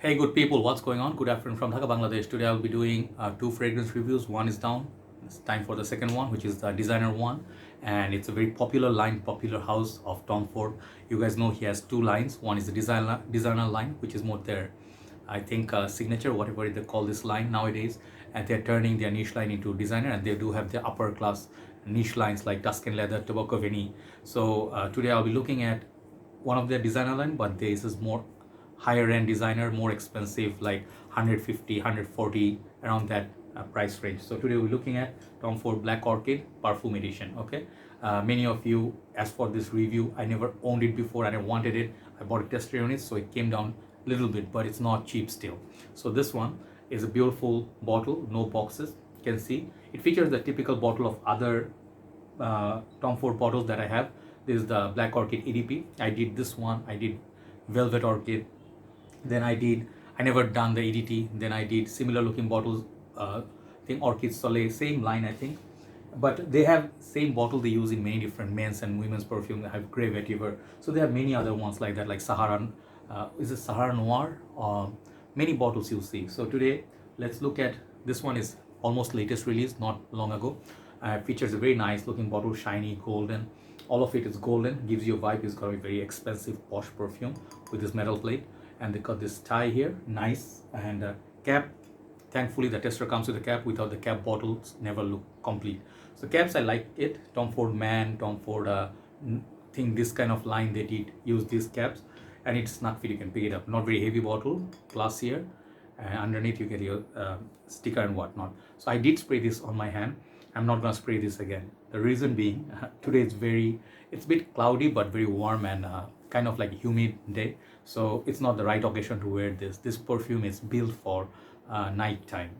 Hey good people, what's going on? Good afternoon from Dhaka, Bangladesh. Today I'll be doing two fragrance reviews. One is down. It's time for the second one, which is the designer one. And it's a very popular line, popular house of Tom Ford. You guys know he has two lines. One is the designer line, which is more their, I think, signature, whatever they call this line nowadays. And they're turning their niche line into designer, and they do have their upper class niche lines like Tuscan Leather, Tobacco Veni. So today I'll be looking at one of their designer line, but this is more higher end designer, more expensive, like 150 140 around that price range. So today we're looking at Tom Ford Black Orchid Parfum Edition. Okay, many of you asked for this review. I never owned it before and I wanted it. I bought a tester unit, so it came down a little bit, but it's not cheap still. So this one is a beautiful bottle, no boxes. You can see it features the typical bottle of other Tom Ford bottles that I have. This is the Black Orchid EDP. I did this one, I did Velvet Orchid, then I never done the EDT, then I did similar looking bottles, I think Orchid Soleil, same line I think, but they have same bottle they use in many different men's and women's perfume. They have Grey Vetiver, so they have many other ones like that, like Sahara, is it Sahara Noir, many bottles you see. So today let's look at this one. Is almost latest release, not long ago. Features a very nice looking bottle, shiny golden, all of it is golden, gives you a vibe. It's got a very expensive posh perfume with this metal plate, and they got this tie here, nice, and cap. Thankfully the tester comes with a cap. Without the cap, bottles never look complete. So caps, I like it. Tom Ford Man, Tom Ford think this kind of line they did use these caps, and it's snug fit, you can pick it up. Not very heavy bottle, classier, and underneath you get your sticker and whatnot. So I did spray this on my hand. I'm not gonna spray this again. The reason being, today it's a bit cloudy but very warm and kind of like a humid day, so it's not the right occasion to wear this. This perfume is built for night time,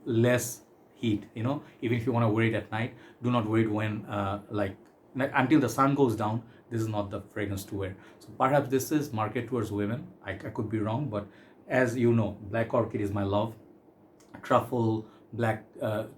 less heat, even if you want to wear it at night, do not wear it when like until the sun goes down. This is not the fragrance to wear. So perhaps this is marketed towards women. I could be wrong, but as you know, Black Orchid is my love. Truffle, black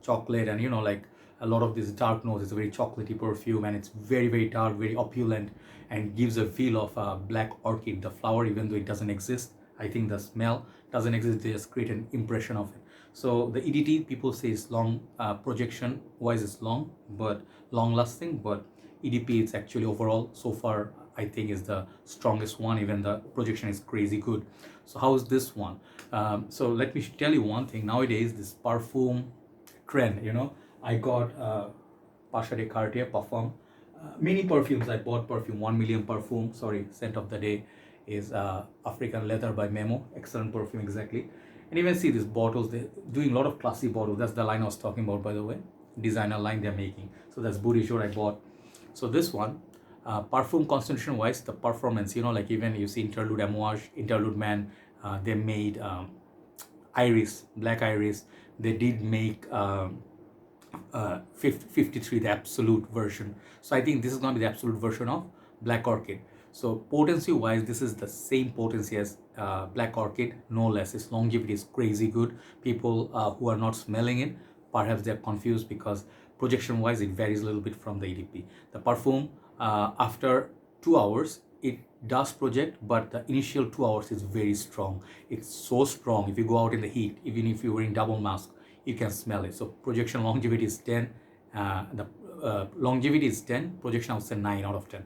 chocolate, and like a lot of this dark notes. It's a very chocolatey perfume, and it's very dark, very opulent, and gives a feel of black orchid, the flower, even though it doesn't exist. I think the smell doesn't exist, they just create an impression of it. So the EDT, people say it's long, projection wise it's long, but long lasting, but EDP, it's actually overall so far I think is the strongest one. Even the projection is crazy good. So how is this one? So let me tell you one thing. Nowadays this parfum trend, I got Pasha de Cartier Parfum, many perfumes. I bought perfume 1 million perfume, sorry, scent of the day is African Leather by Memo, excellent perfume exactly. And even see these bottles, they're doing a lot of classy bottles. That's the line I was talking about, by the way, designer line they're making. So that's Booty Shore I bought. So this one, parfum concentration wise, the performance, like even you see Interlude Amouage, Interlude Man, they made Iris, Black Iris. They did make 53, the absolute version. So I think this is going to be the absolute version of Black Orchid. So potency wise, this is the same potency as Black Orchid, no less. Its longevity is crazy good. People who are not smelling it, perhaps they're confused because projection wise it varies a little bit from the EDP. The perfume, after 2 hours it does project, but the initial 2 hours is very strong. It's so strong, if you go out in the heat, even if you're wearing double mask, you can smell it. So projection longevity is 10. The longevity is 10, projection I would say 9 out of 10.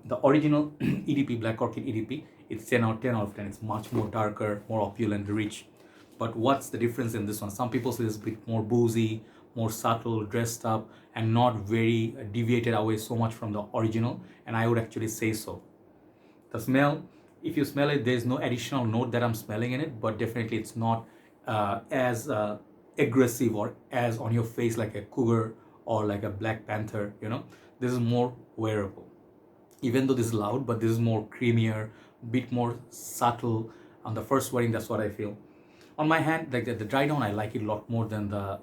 The original EDP, Black Orchid EDP, it's 10 out of 10. It's much more darker, more opulent, rich. But what's the difference in this one? Some people say it's a bit more boozy, more subtle, dressed up, and not very deviated away so much from the original, and I would actually say so. The smell, if you smell it, there's no additional note that I'm smelling in it, but definitely it's not as aggressive or as on your face like a cougar or like a Black Panther. This is more wearable, even though this is loud, but this is more creamier, bit more subtle on the first wearing. That's what I feel on my hand. Like the dry down, I like it a lot more than the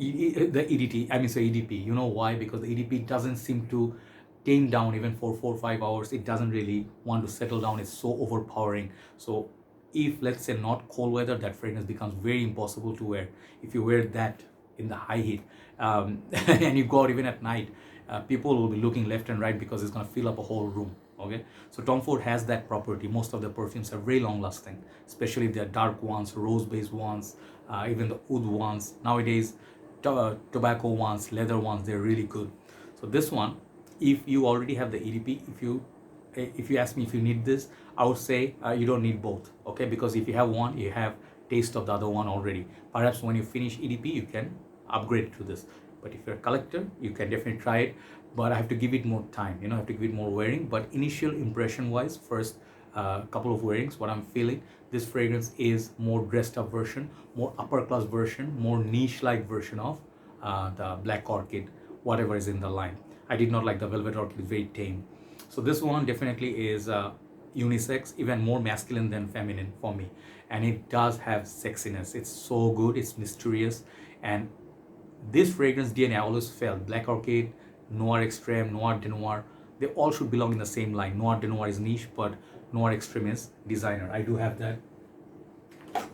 EDT, I mean, so EDP. You know why? Because the EDP doesn't seem to tame down even for 4 or 5 hours. It doesn't really want to settle down. It's so overpowering. So if, let's say, not cold weather, that fragrance becomes very impossible to wear. If you wear that in the high heat and you go out even at night, people will be looking left and right because it's going to fill up a whole room. Okay, so Tom Ford has that property. Most of the perfumes are very long lasting, especially the dark ones, rose based ones, even the oud ones. Nowadays, tobacco ones, leather ones, they're really good. So this one, if you already have the EDP, if you ask me if you need this, I would say you don't need both. Okay, because if you have one, you have taste of the other one already. Perhaps when you finish EDP, you can upgrade to this. But if you're a collector, you can definitely try it. But I have to give it more time. I have to give it more wearing. But initial impression wise, first couple of wearings, what I'm feeling, this fragrance is more dressed up version, more upper class version, more niche like version of the Black Orchid, whatever is in the line. I did not like the Velvet Orchid, very tame. So this one definitely is unisex, even more masculine than feminine for me. And it does have sexiness. It's so good, it's mysterious. And this fragrance DNA, I always felt Black Orchid, Noir Extreme, Noir de Noir, they all should belong in the same line. Noir de Noir is niche, but Noir Extreme is designer. I do have that.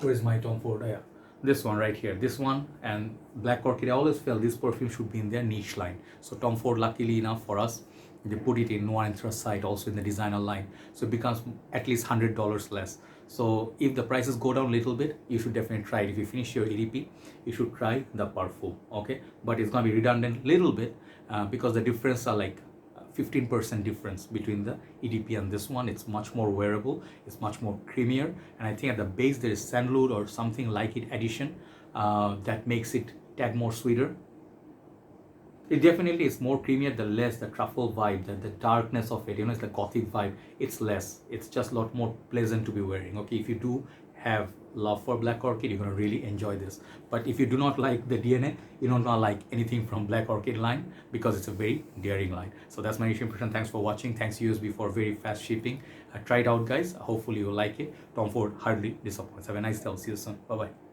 Where is my Tom Ford? Yeah, this one right here. This one and Black Orchid, I always felt this perfume should be in their niche line. So Tom Ford, luckily enough for us, they put it in Noir Anthracite, also in the designer line. So it becomes at least $100 less. So if the prices go down a little bit, you should definitely try it. If you finish your EDP, you should try the Parfum, okay? But it's gonna be redundant a little bit because the difference are like 15% difference between the EDP and this one. It's much more wearable, it's much more creamier, and I think at the base there is sandalwood or something like it addition that makes it tad more sweeter. It definitely is more creamier, the less the truffle vibe, the darkness of it, it's the gothic vibe, it's less. It's just a lot more pleasant to be wearing. Okay, if you do have love for Black Orchid, you're gonna really enjoy this. But if you do not like the DNA, you're not gonna like anything from Black Orchid line because it's a very daring line. So that's my initial impression. Thanks for watching. Thanks USB for very fast shipping. Try it out, guys. Hopefully you like it. Tom Ford hardly disappoints. Have a nice day. I'll see you soon. Bye bye.